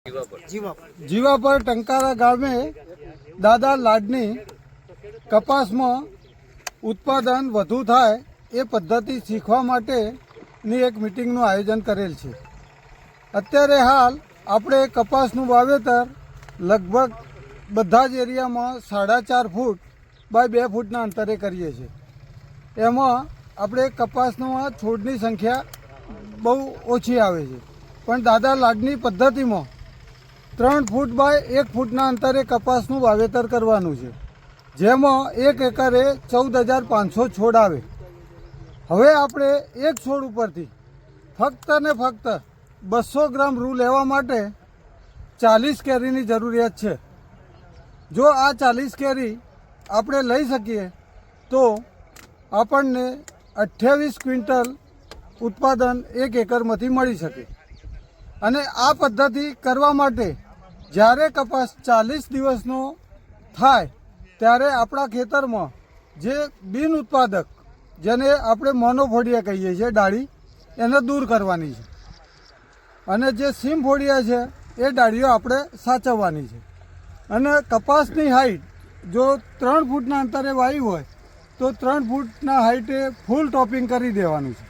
જીવાપર ટંકારા ગામે દાદા લાડની કપાસમાં ઉત્પાદન વધુ થાય એ પદ્ધતિ શીખવા માટેની એક મિટિંગનું આયોજન કરેલ છે। અત્યારે હાલ આપણે કપાસનું વાવેતર લગભગ બધા જ એરિયામાં 4.5 ફૂટ બાય 2 ફૂટના અંતરે કરીએ છીએ। એમાં આપણે કપાસમાં છોડની સંખ્યા બહુ ઓછી આવે છે, પણ દાદા લાડની પદ્ધતિમાં 3 ફૂટ બાય 1 ફૂટના અંતરે કપાસનું વાવેતર કરવાનું છે, જેમાં 1 એકરે 14,500 છોડ આવે। હવે આપણે એક છોડ ઉપરથી ફક્ત ને ફક્ત 200 ગ્રામ રૂ લેવા માટે 40 કેરીની જરૂરિયાત છે। જો આ 40 કેરી આપણે લઈ શકીએ તો આપણને 28 ક્વિન્ટલ ઉત્પાદન 1 એકરમાંથી મળી શકે। અને આ પદ્ધતિ કરવા માટે જ્યારે કપાસ 40 દિવસનો થાય ત્યારે આપણા ખેતરમાં જે બિન ઉત્પાદક, જેને આપણે મોનોફોડિયા કહીએ છીએ ડાળી, એને દૂર કરવાની છે, અને જે સીમફોડિયા છે એ ડાળીઓ આપણે સાચવવાની છે। અને કપાસની હાઈટ જો 3 ફૂટના અંતરે વાવી હોય તો 3 ફૂટના હાઈટે ફૂલ ટોપિંગ કરી દેવાનું છે।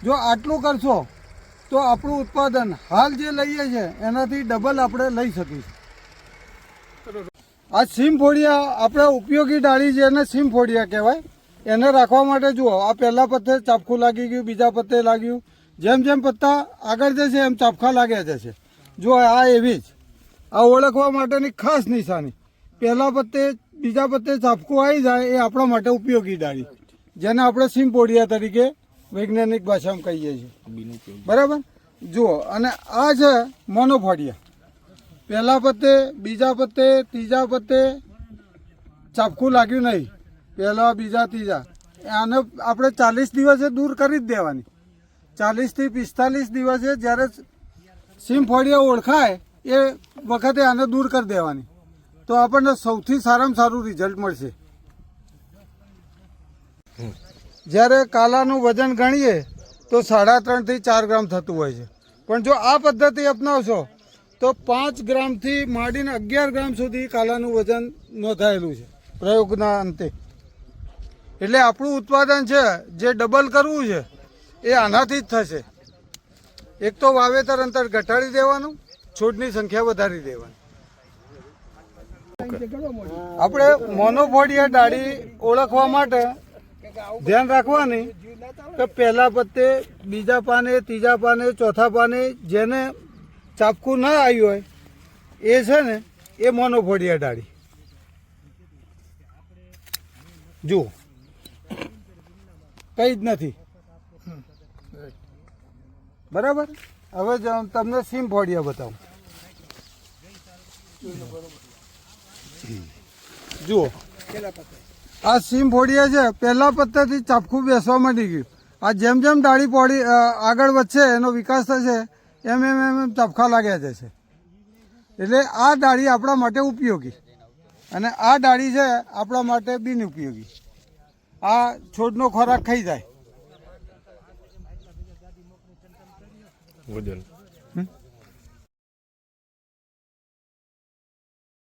જો આટલું કરશો તો આપણું ઉત્પાદન હાલ જે લઈએ છીએ એનાથી ડબલ આપણે લઈ શકીશું। આ સીમફોડિયા આપણે ઉપયોગી ડાળી છે, એને સીમફોડિયા કહેવાય। એને રાખવા માટે જુઓ, આ પહેલા પત્તે ચાપખું લાગી ગયું, બીજા પત્તે લાગ્યું, જેમ જેમ પત્તા આગળ જશે એમ ચાપખા લાગ્યા જશે। જો આ એવી જ આ ઓળખવા માટેની ખાસ નિશાની, પહેલા પત્તે બીજા પત્તે ચાપખું આવી જાય એ આપણા માટે ઉપયોગી ડાળી, જેને આપણે સીમફોડિયા તરીકે વૈજ્ઞાનિક ભાષામાં કહીએ છીએ, બરાબર। જુઓ, અને આ છે મોનોફોડિયા, પહેલા પત્તે બીજા પત્તે ત્રીજા પત્તે ચાપખું લાગ્યું નહીં, પહેલા બીજા ત્રીજા, આને આપણે 40 દિવસે દૂર કરી જ દેવાની। 40 થી 45 દિવસે જ્યારે સીમફોડિયા ઓળખાય એ વખતે આને દૂર કરી દેવાની, તો આપણને સૌથી સારામાં સારું રિઝલ્ટ મળશે। જ્યારે કાલાનું વજન ગણીએ તો 3.5 થી 4 ગ્રામ થતું હોય છે, પણ જો આ પદ્ધતિ અપનાવશો તો 5 ગ્રામથી માંડીને 11 ગ્રામ સુધી કાલાનું વજન નોંધાયેલું છે પ્રયોગના અંતે। એટલે આપણું ઉત્પાદન છે જે ડબલ કરવું છે એ આનાથી જ થશે। એક તો વાવેતર અંતર ઘટાડી દેવાનું, છોડની સંખ્યા વધારી દેવાની। આપણે મોનોફોડિયા ડાળી ઓળખવા માટે ધ્યાન રાખવાની કે પહેલા પત્તે બીજા પાને ત્રીજા પાને ચોથા પાને જેને ચાપકું ના આવ્યું હોય એ છે ને એ મોનોફોડિયા ડાળી। જુઓ, કંઈ જ નથી, બરાબર। હવે તમને સીમફોડિયા બતાવું। જુઓ, આ સીમફોડિયા છે, પહેલા પત્તાથી ચાપખું બેસવા માંડી ગયું। આ જેમ જેમ ડાળી પોડી આગળ વધશે, એનો વિકાસ થશે, એમ એમ એમ એમ ચાપખા લાગ્યા જશે। એટલે આ ડાળી આપણા માટે ઉપયોગી અને આ ડાળી છે આપણા માટે બિનઉપયોગી। આ છોડનો ખોરાક ખાઈ જાય।